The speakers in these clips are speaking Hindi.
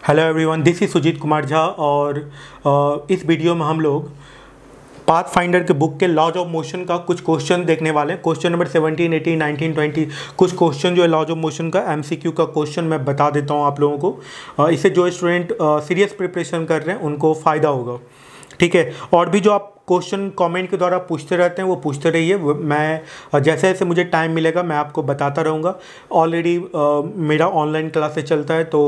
Hello everyone, this is Sujit Kumar Jha और इस वीडियो में हम लोग पाथफाइंडर के बुक के लॉज ऑफ मोशन का कुछ क्वेश्चन देखने वाले हैं। क्वेश्चन नंबर 17, 18, 19, 20 कुछ क्वेश्चन जो है लॉज ऑफ मोशन का एमसीक्यू का क्वेश्चन मैं बता देता हूं आप लोगों को। इससे जो स्टूडेंट सीरियस प्रिपरेशन कर रहे हैं उनको फ़ायदा होगा, ठीक है। और भी जो आप क्वेश्चन कमेंट के द्वारा पूछते रहते हैं वो पूछते रहिए, मैं जैसे जैसे मुझे टाइम मिलेगा मैं आपको बताता रहूँगा। ऑलरेडी मेरा ऑनलाइन क्लासेस चलता है तो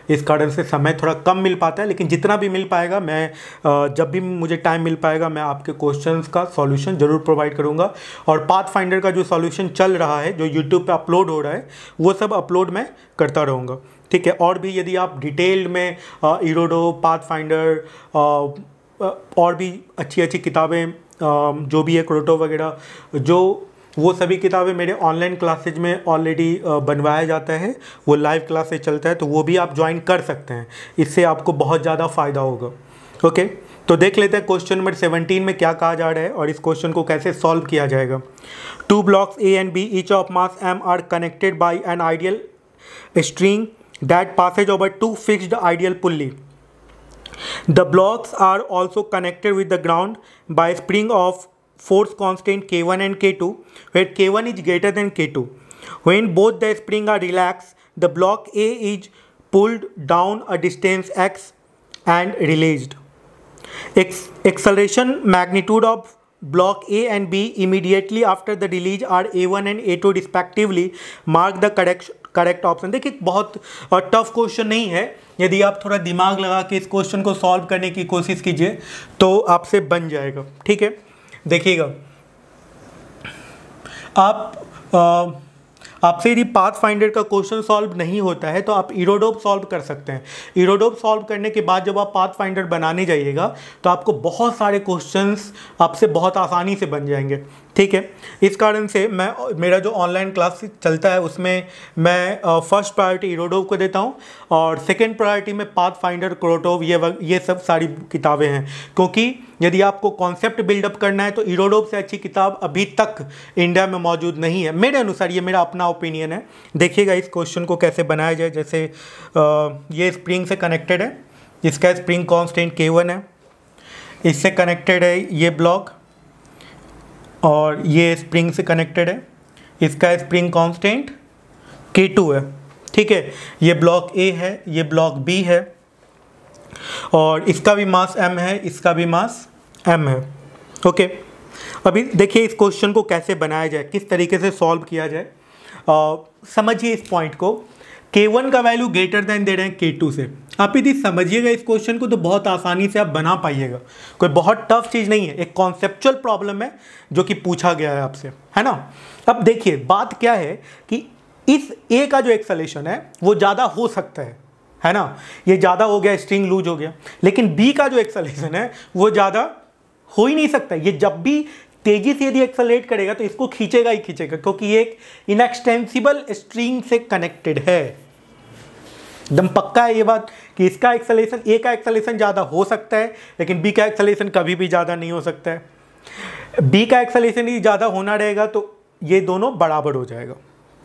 इस कारण से समय थोड़ा कम मिल पाता है, लेकिन जितना भी मिल पाएगा मैं जब भी मुझे टाइम मिल पाएगा मैं आपके क्वेश्चंस का सॉल्यूशन ज़रूर प्रोवाइड करूँगा। और पाथफाइंडर का जो सॉल्यूशन चल रहा है, जो यूट्यूब पे अपलोड हो रहा है, वो सब अपलोड मैं करता रहूँगा, ठीक है। और भी यदि आप डिटेल्ड में इरोडो, पाथफाइंडर और भी अच्छी अच्छी किताबें जो भी है क्रोटो वगैरह, जो वो सभी किताबें मेरे ऑनलाइन क्लासेज में ऑलरेडी बनवाया जाता है, वो लाइव क्लासेज चलता है तो वो भी आप ज्वाइन कर सकते हैं। इससे आपको बहुत ज़्यादा फ़ायदा होगा। ओके, तो देख लेते हैं क्वेश्चन नंबर 17 में क्या कहा जा रहा है और इस क्वेश्चन को कैसे सॉल्व किया जाएगा। 2 blocks A and B each of mass m are connected by an ideal string that passes over 2 fixed ideal pulley. The blocks are also connected with the ground by a spring of force constant K1 and K2, where K1 is greater than K2. When both the springs are relaxed, the block A is pulled down a distance x and released. Acceleration magnitude of block A and B immediately after the release are A1 and A2 respectively. Mark the correct option. देखिए बहुत टफ क्वेश्चन नहीं है, यदि आप थोड़ा दिमाग लगा के इस क्वेश्चन को सॉल्व करने की कोशिश कीजिए तो आपसे बन जाएगा, ठीक है। देखिएगा आपसे यदि पाथफाइंडर का क्वेश्चन सॉल्व नहीं होता है तो आप इरोडोप सॉल्व कर सकते हैं। इरोडोप सॉल्व करने के बाद जब आप पाथफाइंडर बनाने जाइएगा तो आपको बहुत सारे क्वेश्चंस आपसे बहुत आसानी से बन जाएंगे, ठीक है। इस कारण से मेरा जो ऑनलाइन क्लास चलता है उसमें मैं फर्स्ट प्रायोरिटी इरोडोप को देता हूँ और सेकंड प्रायोरिटी में पाथफाइंडर, क्रोटोव, ये सब सारी किताबें हैं। क्योंकि यदि आपको कॉन्सेप्ट बिल्डअप करना है तो इरोडोप से अच्छी किताब अभी तक इंडिया में मौजूद नहीं है मेरे अनुसार, ये मेरा अपना ओपिनियन है। देखिएगा इस क्वेश्चन को कैसे बनाया जाए। जैसे ये स्प्रिंग से कनेक्टेड है, इसका स्प्रिंग कांस्टेंट K1 है, इससे कनेक्टेड है ये ब्लॉक और ये स्प्रिंग से कनेक्टेड है, इसका स्प्रिंग कांस्टेंट K2 है, ठीक है। ये ब्लॉक A है, ये ब्लॉक B है और इसका भी मास m है, इसका भी मास m है, ओके। अभी देखिए इस क्वेश्चन को कैसे बनाया जाए, किस तरीके से सॉल्व किया जाए। समझिए इस पॉइंट को। K1 का वैल्यू ग्रेटर देन दे रहे हैं K2 से। आप यदि समझिएगा इस क्वेश्चन को तो बहुत आसानी से आप बना पाइएगा, कोई बहुत टफ चीज़ नहीं है, एक कॉन्सेप्चुअल प्रॉब्लम है जो कि पूछा गया है आपसे, है ना। अब देखिए बात क्या है कि इस A का जो एक्सेलेरेशन है वो ज़्यादा हो सकता है ना, ये ज़्यादा हो गया, स्ट्रिंग लूज हो गया, लेकिन B का जो एक्सेलेरेशन है वो ज़्यादा हो ही नहीं सकता। ये जब भी तेजी से यदि एक्सेलरेट करेगा तो इसको खींचेगा ही खींचेगा, क्योंकि ये एक इनएक्सटेंसिबल स्ट्रिंग से कनेक्टेड है। एकदम पक्का है ये बात कि इसका एक्सेलरेशन, A का एक्सेलरेशन ज़्यादा हो सकता है लेकिन B का एक्सेलरेशन कभी भी ज़्यादा नहीं हो सकता है। B का एक्सेलरेशन ही ज़्यादा होना रहेगा तो ये दोनों बराबर हो जाएगा,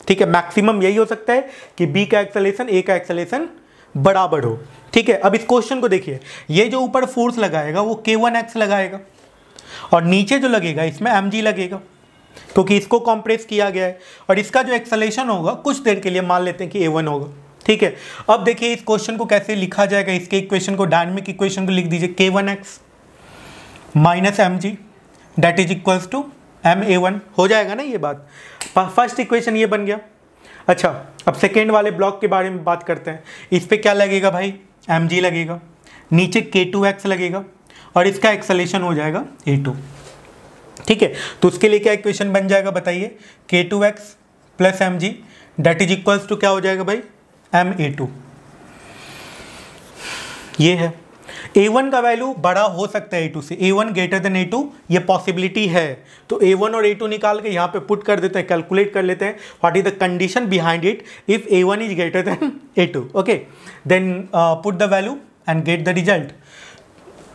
ठीक है। मैक्सिमम यही हो सकता है कि B का एक्सेलरेशन A का एक्सेलरेशन बराबर हो, ठीक है। अब इस क्वेश्चन को देखिए, ये जो ऊपर फोर्स लगाएगा वो K1x लगाएगा और नीचे जो लगेगा इसमें mg लगेगा, क्योंकि इसको कंप्रेस किया गया है। और इसका जो एक्सेलरेशन होगा कुछ देर के लिए मान लेते हैं कि A1 होगा, ठीक है। अब देखिए इस क्वेश्चन को कैसे लिखा जाएगा। इसके इक्वेशन को, डायनामिक इक्वेशन को लिख दीजिए K1x minus mg that is equals to ma1, हो जाएगा ना ये बात। फर्स्ट इक्वेशन ये बन गया। अच्छा, अब सेकेंड वाले ब्लॉक के बारे में बात करते हैं। इस पर क्या लगेगा भाई, mg लगेगा, नीचे K2x लगेगा और इसका एक्सेलरेशन हो जाएगा A2, ठीक है। तो उसके लिए क्या इक्वेशन बन जाएगा बताइए, K2x plus mg that is equals to क्या हो जाएगा भाई, ma2। ये है। A1 का वैल्यू बड़ा हो सकता है A2 से, A1 ग्रेटर देन A2 ये पॉसिबिलिटी है। तो A1 और A2 निकाल के यहाँ पे पुट कर देते हैं, कैलकुलेट कर लेते हैं what is the condition behind it if A1 is greater than A2, okay. Then put the value and get the result.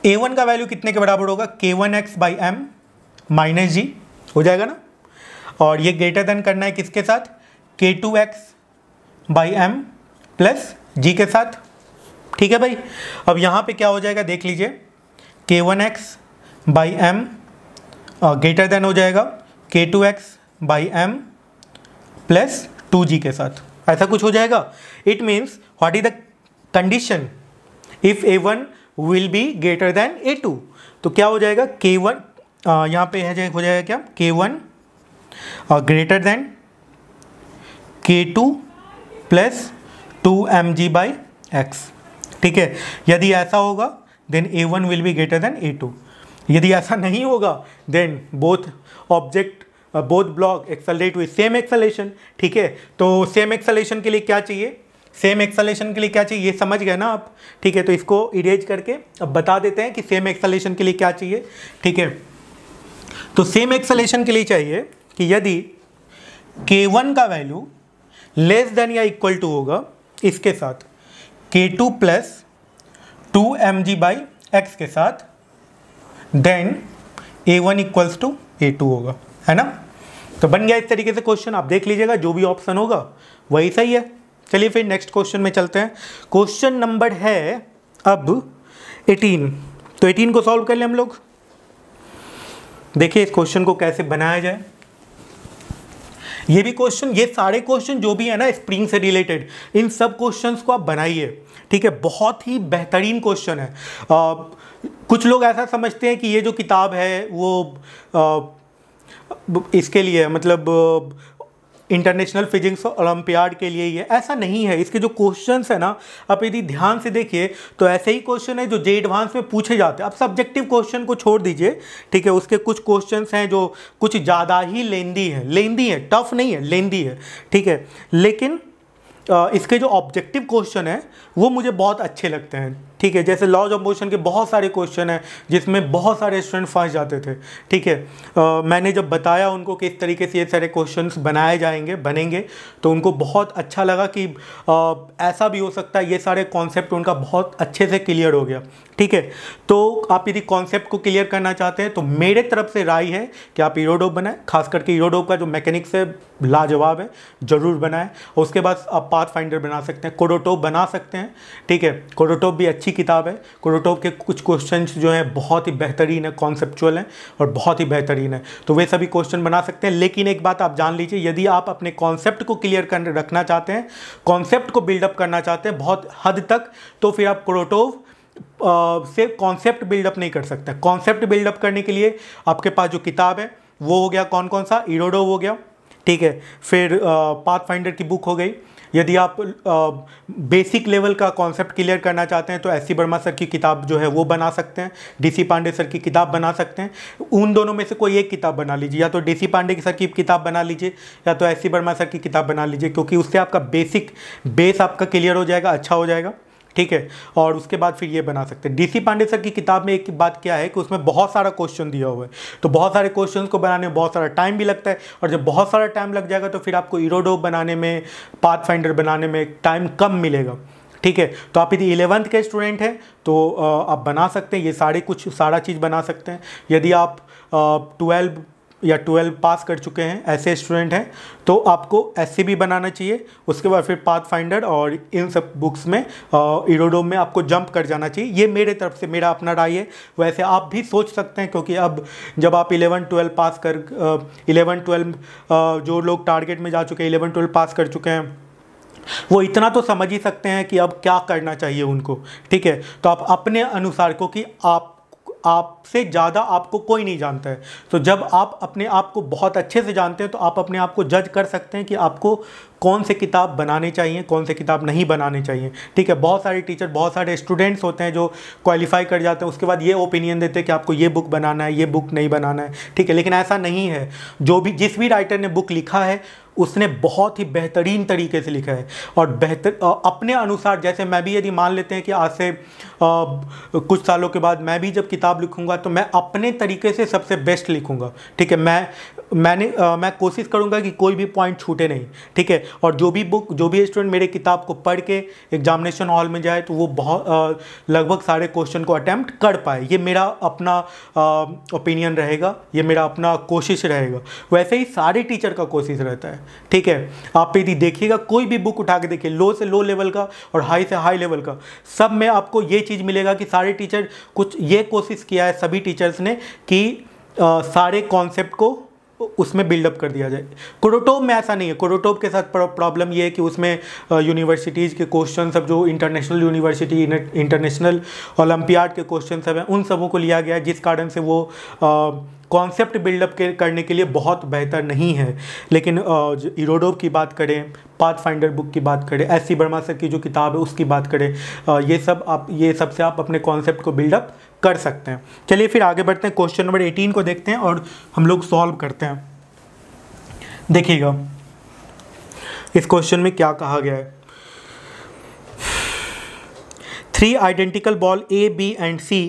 A1 का वैल्यू कितने के बराबर होगा, K1x बाई m माइनस जी हो जाएगा ना, और ये ग्रेटर देन करना है किसके साथ, K2x बाई m प्लस जी के साथ, ठीक है भाई। अब यहाँ पे क्या हो जाएगा देख लीजिए, k1x/m ग्रेटर देन हो जाएगा k2x/m प्लस 2g के साथ, ऐसा कुछ हो जाएगा। It means what is the condition if a1 will be greater than a2, तो क्या हो जाएगा k1 यहाँ पे हो जाएगा क्या, k1 greater than k2 plus 2mg/x, ठीक है। यदि ऐसा होगा then a1 will be greater than a2, यदि ऐसा नहीं होगा then both block accelerate with same acceleration, ठीक है। तो सेम एक्सेलरेशन के लिए क्या चाहिए, सेम एक्सेलरेशन के लिए क्या चाहिए, ये समझ गए ना आप, ठीक है। तो इसको इरेज करके अब बता देते हैं कि सेम एक्सेलरेशन के लिए क्या चाहिए, ठीक है। तो सेम एक्सेलरेशन के लिए चाहिए कि यदि k1 का वैल्यू लेस देन या इक्वल टू होगा इसके साथ k2 प्लस 2mg/x के साथ, then a1 equals to a2 होगा, है ना। तो बन गया इस तरीके से क्वेश्चन, आप देख लीजिएगा जो भी ऑप्शन होगा वही सही है। चलिए फिर नेक्स्ट क्वेश्चन में चलते हैं। क्वेश्चन नंबर है अब 18, तो 18 को सॉल्व कर ले हम लोग। देखिए इस क्वेश्चन को कैसे बनाया जाए। ये भी क्वेश्चन, ये सारे क्वेश्चन जो भी है ना स्प्रिंग से रिलेटेड, इन सब क्वेश्चंस को आप बनाइए, ठीक है। बहुत ही बेहतरीन क्वेश्चन है। कुछ लोग ऐसा समझते हैं कि ये जो किताब है वो इसके लिए मतलब इंटरनेशनल फिजिक्स ओलंपियाड के लिए ही है, ऐसा नहीं है। इसके जो क्वेश्चंस है ना, आप यदि ध्यान से देखिए तो ऐसे ही क्वेश्चन है जो जे एडवांस में पूछे जाते हैं। आप सब्जेक्टिव क्वेश्चन को छोड़ दीजिए, ठीक है। उसके कुछ क्वेश्चंस हैं जो कुछ ज़्यादा ही लेंदी है, टफ नहीं है, लेंदी है, ठीक है। लेकिन इसके जो ऑब्जेक्टिव क्वेश्चन है वो मुझे बहुत अच्छे लगते हैं, ठीक है। जैसे लॉज ऑफ मोशन के बहुत सारे क्वेश्चन हैं जिसमें बहुत सारे स्टूडेंट फंस जाते थे, ठीक है। मैंने जब बताया उनको कि इस तरीके से ये सारे क्वेश्चंस बनेंगे तो उनको बहुत अच्छा लगा कि ऐसा भी हो सकता है, ये सारे कॉन्सेप्ट उनका बहुत अच्छे से क्लियर हो गया, ठीक है। तो आप यदि कॉन्सेप्ट को क्लियर करना चाहते हैं तो मेरे तरफ से राय है कि आप ईरोडोप बनाएं, खास करके ईरोडोप का जो मैकेनिक्स है लाजवाब है, ज़रूर बनाएं। उसके बाद आप पाथ फाइंडर बना सकते हैं, कोडोटोप बना सकते हैं, ठीक है। कोडोटोप भी अच्छी किताब है। कोडोटोप के कुछ क्वेश्चंस जो हैं बहुत ही बेहतरीन है, कॉन्सेप्चुअल हैं और बहुत ही बेहतरीन है, तो वे सभी क्वेश्चन बना सकते हैं। लेकिन एक बात आप जान लीजिए, यदि आप अपने कॉन्सेप्ट को क्लियर कर रखना चाहते हैं, कॉन्सेप्ट को बिल्डअप करना चाहते हैं बहुत हद तक, तो फिर आप कोडोटोप से कॉन्सेप्ट बिल्डअप नहीं कर सकते। कॉन्सेप्ट बिल्डअप करने के लिए आपके पास जो किताब है वो हो गया कौन सा, ईरोडोप हो गया, ठीक है। फिर पाथ फाइंडर की बुक हो गई। यदि आप बेसिक लेवल का कॉन्सेप्ट क्लियर करना चाहते हैं तो एस सी वर्मा सर की किताब जो है वो बना सकते हैं, डीसी पांडे सर की किताब बना सकते हैं। उन दोनों में से कोई एक किताब बना लीजिए, या तो डीसी पांडे सर की किताब बना लीजिए या तो एस सी वर्मा सर की किताब बना लीजिए, क्योंकि उससे आपका बेस आपका क्लियर हो जाएगा, अच्छा हो जाएगा, ठीक है। और उसके बाद फिर ये बना सकते हैं। डीसी पांडे सर की किताब में एक बात क्या है कि उसमें बहुत सारा क्वेश्चन दिया हुआ है, तो बहुत सारे क्वेश्चंस को बनाने में बहुत सारा टाइम भी लगता है, और जब बहुत सारा टाइम लग जाएगा तो फिर आपको ईरोडोप बनाने में, पाथ फाइंडर बनाने में टाइम कम मिलेगा, ठीक है। तो आप यदि 11th के स्टूडेंट हैं तो आप बना सकते हैं, ये सारा चीज़ बना सकते हैं। यदि आप 12 पास कर चुके हैं ऐसे स्टूडेंट हैं तो आपको एससीबी बनाना चाहिए। उसके बाद फिर पाथ फाइंडर और इन सब बुक्स में ईरोडोप में आपको जंप कर जाना चाहिए। ये मेरे तरफ से मेरा अपना राय है, वैसे आप भी सोच सकते हैं, क्योंकि अब जब आप 11-12 पास कर 11-12 जो लोग टारगेट में जा चुके हैं, 11-12 पास कर चुके हैं, वो इतना तो समझ ही सकते हैं कि अब क्या करना चाहिए उनको, ठीक है। तो आप अपने अनुसार, क्योंकि आपसे ज़्यादा आपको कोई नहीं जानता है, तो जब आप अपने आप को बहुत अच्छे से जानते हैं तो आप अपने आप को जज कर सकते हैं कि आपको कौन से किताब बनाने चाहिए, कौन से किताब नहीं बनाने चाहिए, ठीक है। बहुत सारे टीचर, बहुत सारे स्टूडेंट्स होते हैं जो क्वालिफाई कर जाते हैं, उसके बाद ये ओपिनियन देते हैं कि आपको ये बुक बनाना है, ये बुक नहीं बनाना है, ठीक है। लेकिन ऐसा नहीं है। जिस भी राइटर ने बुक लिखा है उसने बहुत ही बेहतरीन तरीके से लिखा है, और अपने अनुसार, जैसे मैं भी यदि मान लेते हैं कि आज से कुछ सालों के बाद मैं भी जब किताब लिखूंगा तो मैं अपने तरीके से सबसे बेस्ट लिखूंगा, ठीक है। मैं कोशिश करूंगा कि कोई भी पॉइंट छूटे नहीं, ठीक है। और जो भी स्टूडेंट मेरे किताब को पढ़ के एग्जामिनेशन हॉल में जाए तो वो बहुत लगभग सारे क्वेश्चन को अटैम्प्ट कर पाए। ये मेरा अपना ओपिनियन रहेगा, ये मेरा अपना कोशिश रहेगा। वैसे ही सारे टीचर का कोशिश रहता है, ठीक है। आप यदि देखिएगा कोई भी बुक उठा के देखिए, लो से लो लेवल का और हाई से हाई लेवल का, सब में आपको ये चीज़ मिलेगा कि सारे टीचर कुछ ये कोशिश किया है सभी टीचर्स ने कि सारे कॉन्सेप्ट को उसमें बिल्डअप कर दिया जाए। कुरोटोप में ऐसा नहीं है। कुरोटोप के साथ प्रॉब्लम ये है कि उसमें यूनिवर्सिटीज़ के क्वेश्चन सब जो इंटरनेशनल यूनिवर्सिटी इंटरनेशनल ओलंपियाड के क्वेश्चन सब हैं उन सबों को लिया गया है, जिस कारण से वो कॉन्सेप्ट बिल्डअप करने के लिए बहुत बेहतर नहीं है। लेकिन इरोडोप की बात करें, पाथफाइंडर बुक की बात करें, एस.सी. बर्मा सर की जो किताब है उसकी बात करें, ये सब से आप अपने कॉन्सेप्ट को बिल्डअप कर सकते हैं। चलिए फिर आगे बढ़ते हैं, क्वेश्चन नंबर 18 को देखते हैं और हम लोग सॉल्व करते हैं। देखिएगा इस क्वेश्चन में क्या कहा गया है। 3 identical ball A, B and C,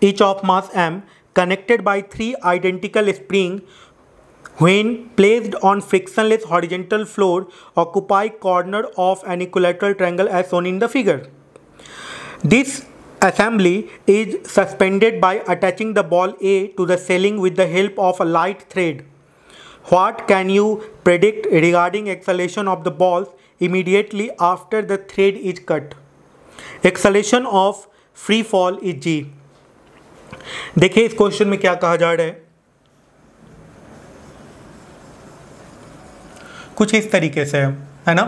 each of mass m, connected by 3 identical spring when placed on frictionless horizontal floor occupy corner of an equilateral triangle as shown in the figure. This assembly is suspended by attaching the ball A to the ceiling with the help of a light thread. What can you predict regarding acceleration of the balls immediately after the thread is cut? Acceleration of free fall is g. देखिए इस क्वेश्चन में क्या कहा जा रहा है, कुछ इस तरीके से है ना।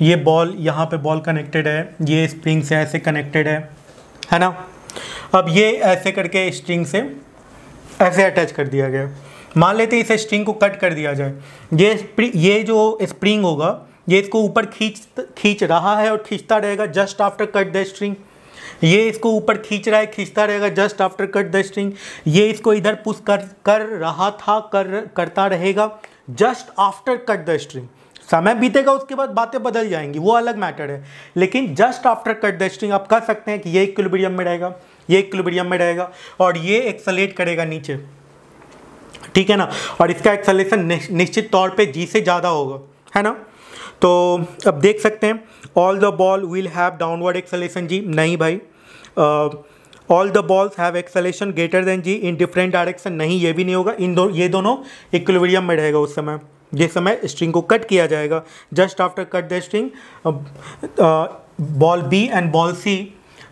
ये बॉल, यहाँ पे बॉल कनेक्टेड है, ये स्प्रिंग से ऐसे कनेक्टेड है ना। अब ये ऐसे करके स्ट्रिंग से ऐसे अटैच कर दिया गया। मान लेते हैं इस स्ट्रिंग को कट कर दिया जाए। ये जो स्प्रिंग होगा ये इसको ऊपर खींच रहा है और खींचता रहेगा just after cut the string. ये इसको ऊपर खींच रहा है, खींचता रहेगा just after cut the string. ये इसको इधर पुश कर रहा था, करता रहेगा just after cut the string. समय बीतेगा उसके बाद बातें बदल जाएंगी, वो अलग मैटर है, लेकिन just after cut the string आप कह सकते हैं कि ये इक्विलिब्रियम में रहेगा, ये इक्विलिब्रियम में रहेगा और ये एक्सेलेरेट करेगा नीचे, ठीक है ना। और इसका एक्सेलरेशन निश्चित तौर पे जी से ज़्यादा होगा, है ना। तो अब देख सकते हैं all the ball will have downward acceleration g, नहीं भाई। All the balls have acceleration greater than g in different direction, नहीं ये भी नहीं होगा। ये दोनों इक्विलिब्रियम में रहेगा उस समय, जिस समय स्ट्रिंग को कट किया जाएगा just after cut the string. Ball B and ball C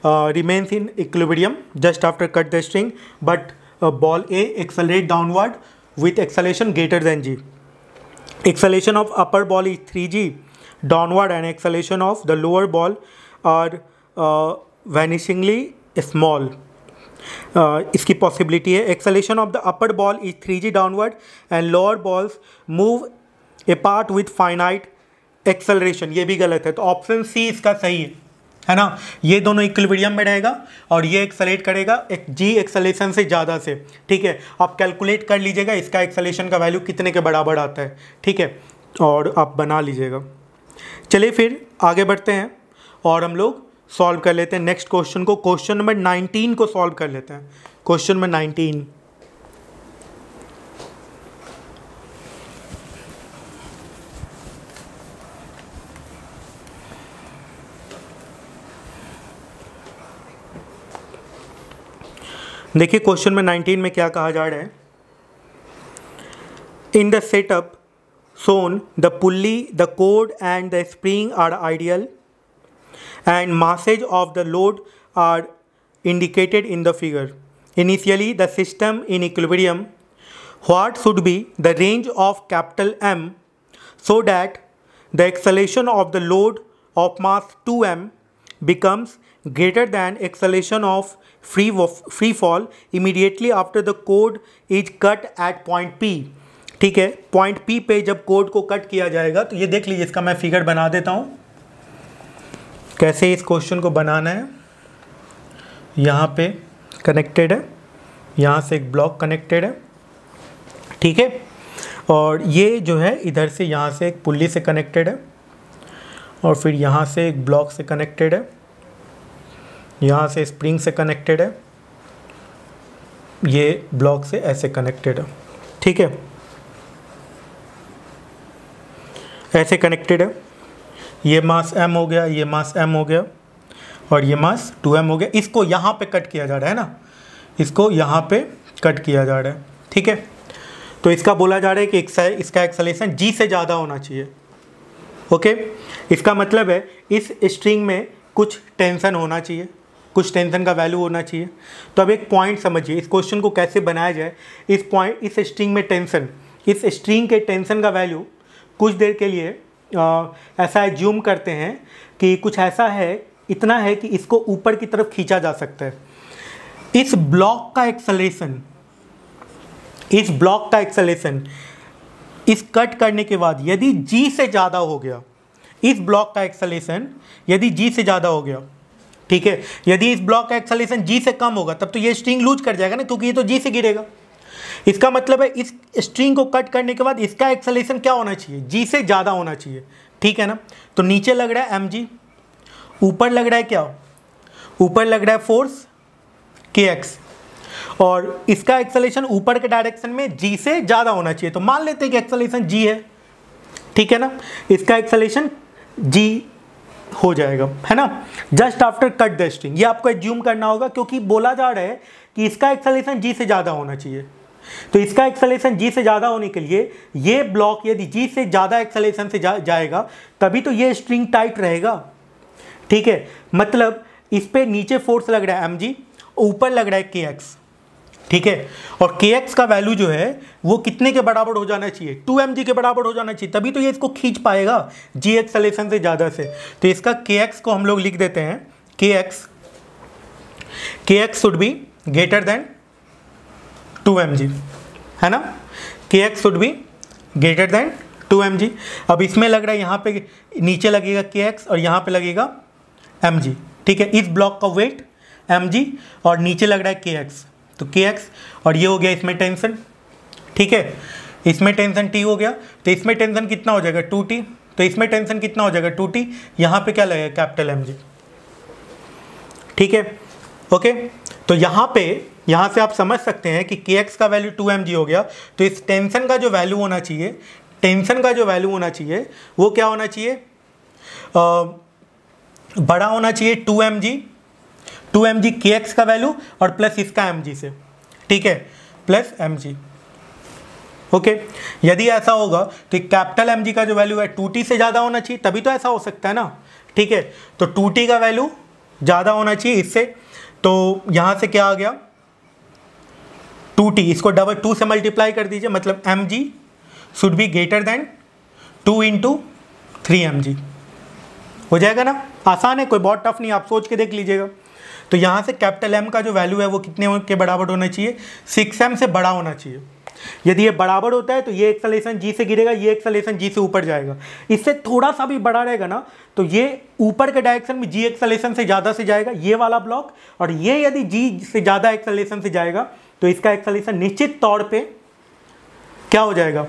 remains in equilibrium just after cut the string, but ball A accelerate downward with acceleration greater than g. Acceleration of upper ball is 3g downward and acceleration of the lower ball are vanishingly small. इसकी possibility है acceleration of the upper ball is 3g downward and lower balls move apart with finite acceleration. ये भी गलत है, तो ऑप्शन सी इसका सही है ना। ये दोनों इक्विलिब्रियम में रहेगा और ये एक्सेलेरेट करेगा एक जी एक्सेलेरेशन से ज़्यादा से, ठीक है। आप कैलकुलेट कर लीजिएगा इसका एक्सेलेरेशन का वैल्यू कितने के बराबर आता है, ठीक है, और आप बना लीजिएगा। चलिए फिर आगे बढ़ते हैं और हम लोग सॉल्व कर लेते हैं नेक्स्ट क्वेश्चन को। क्वेश्चन नंबर 19 को सॉल्व कर लेते हैं। क्वेश्चन नंबर 19, देखिए क्वेश्चन में 19 में क्या कहा जा रहा है। In the setup shown the pulley, the cord and the spring are ideal and masses of the load are indicated in the figure. Initially the system in equilibrium. What should be the range of capital M so that the acceleration of the load of mass 2m becomes greater than acceleration of free fall immediately after the cord is cut at point P. ठीक है, पॉइंट P पे जब कोड को कट किया जाएगा तो ये देख लीजिए, इसका मैं फिगर बना देता हूँ कैसे इस क्वेश्चन को बनाना है। यहाँ पे कनेक्टेड है, यहाँ से एक ब्लॉक कनेक्टेड है, ठीक है, और ये जो है इधर से यहाँ से एक पुल्ली से कनेक्टेड है और फिर यहाँ से एक ब्लॉक से कनेक्टेड है, यहाँ से स्प्रिंग से कनेक्टेड है, ये ब्लॉक से ऐसे कनेक्टेड है, ठीक है, ऐसे कनेक्टेड है। ये मास m हो गया, ये मास m हो गया और ये मास 2m हो गया। इसको यहाँ पे कट किया जा रहा है ना, इसको यहाँ पे कट किया जा रहा है, ठीक है। तो इसका बोला जा रहा है कि इसका एक्सेलरेशन जी से ज़्यादा होना चाहिए। ओके, इसका मतलब है इस स्ट्रिंग में कुछ टेंशन होना चाहिए, कुछ टेंशन का वैल्यू होना चाहिए। तो अब एक पॉइंट समझिए, इस क्वेश्चन को कैसे बनाया जाए। इस स्ट्रिंग में टेंशन, इस स्ट्रिंग के टेंशन का वैल्यू कुछ देर के लिए ऐसा एज्यूम करते हैं कि कुछ ऐसा है, इतना है कि इसको ऊपर की तरफ खींचा जा सकता है। इस ब्लॉक का एक्सेलरेशन, इस कट करने के बाद यदि g से ज़्यादा हो गया, इस ब्लॉक का एक्सेलरेशन यदि g से ज़्यादा हो गया, ठीक है, यदि इस ब्लॉक का एक्सेलरेशन g से कम होगा तब तो ये स्ट्रिंग लूज कर जाएगा ना, क्योंकि ये तो g से गिरेगा। इसका मतलब है इस स्ट्रिंग को कट करने के बाद इसका एक्सेलरेशन क्या होना चाहिए, g से ज़्यादा होना चाहिए, ठीक है ना। तो नीचे लग रहा है mg, ऊपर लग रहा है क्या, ऊपर लग रहा है फोर्स kx, और इसका एक्सेलरेशन ऊपर के डायरेक्शन में g से ज़्यादा होना चाहिए। तो मान लेते हैं कि एक्सेलरेशन g है, ठीक है ना, इसका एक्सेलरेशन g हो जाएगा, है ना, just after cut the string. ये आपको एज्यूम करना होगा क्योंकि बोला जा रहा है कि इसका एक्सेलरेशन g से ज़्यादा होना चाहिए। तो इसका एक्सेलरेशन g से ज़्यादा होने के लिए ये ब्लॉक यदि g से ज़्यादा एक्सेलरेशन से जाएगा तभी तो ये स्ट्रिंग टाइट रहेगा, ठीक है। मतलब इस पे नीचे फोर्स लग रहा है mg, ऊपर लग रहा है kx, ठीक है, और kx का वैल्यू जो है वो कितने के बराबर हो जाना चाहिए, 2mg के बराबर हो जाना चाहिए, तभी तो ये इसको खींच पाएगा g एक्सेलरेशन से ज़्यादा से। तो इसका kx को हम लोग लिख देते हैं, kx should be greater then 2mg, है ना, kx should be greater then 2mg। अब इसमें लग रहा है यहाँ पे नीचे लगेगा kx और यहाँ पे लगेगा mg, ठीक है। इस ब्लॉक का वेट mg और नीचे लग रहा है kx, तो kx और ये हो गया इसमें टेंशन, ठीक है, इसमें टेंशन t हो गया, तो इसमें टेंशन कितना हो जाएगा 2t, तो इसमें टेंशन कितना हो जाएगा 2t, यहाँ पे क्या लगेगा कैपिटल mg, ठीक है। ओके, तो यहाँ से आप समझ सकते हैं कि kx का वैल्यू 2mg हो गया, तो इस टेंशन का जो वैल्यू होना चाहिए, वो क्या होना चाहिए, बड़ा होना चाहिए 2mg kx का वैल्यू और प्लस इसका mg से, ठीक है, प्लस mg। ओके, यदि ऐसा होगा तो कैपिटल mg का जो वैल्यू है 2t से ज़्यादा होना चाहिए, तभी तो ऐसा हो सकता है ना, ठीक है। तो 2t का वैल्यू ज़्यादा होना चाहिए इससे, तो यहाँ से क्या आ गया 2t, इसको डबल 2 से मल्टीप्लाई कर दीजिए, मतलब mg should be greater then 2 into 3mg, हो जाएगा ना, आसान है, कोई बहुत टफ नहीं, आप सोच के देख लीजिएगा। तो यहाँ से कैपिटल M का जो वैल्यू है वो कितने के बराबर होना चाहिए, 6m से बड़ा होना चाहिए। यदि ये बराबर होता है तो ये एक्सेलरेशन g से गिरेगा, ये एक्सेलरेशन g से ऊपर जाएगा। इससे थोड़ा सा भी बड़ा रहेगा ना तो ये ऊपर के डायरेक्शन में g एक्सेलरेशन से ज़्यादा से जाएगा, ये वाला ब्लॉक, और ये यदि g से ज़्यादा एक्सेलरेशन से जाएगा तो इसका एक्सेलरेशन निश्चित तौर पर क्या हो जाएगा,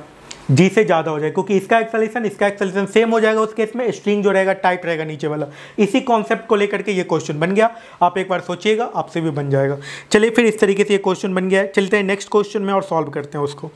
g से ज़्यादा हो जाएगा, क्योंकि इसका एक्सेलरेशन सेम हो जाएगा। उस केस में स्ट्रिंग जो रहेगा टाइट रहेगा नीचे वाला। इसी कॉन्सेप्ट को लेकर के ये क्वेश्चन बन गया, आप एक बार सोचिएगा, आपसे भी बन जाएगा। चलिए फिर इस तरीके से ये क्वेश्चन बन गया है, चलते हैं नेक्स्ट क्वेश्चन में और सॉल्व करते हैं उसको।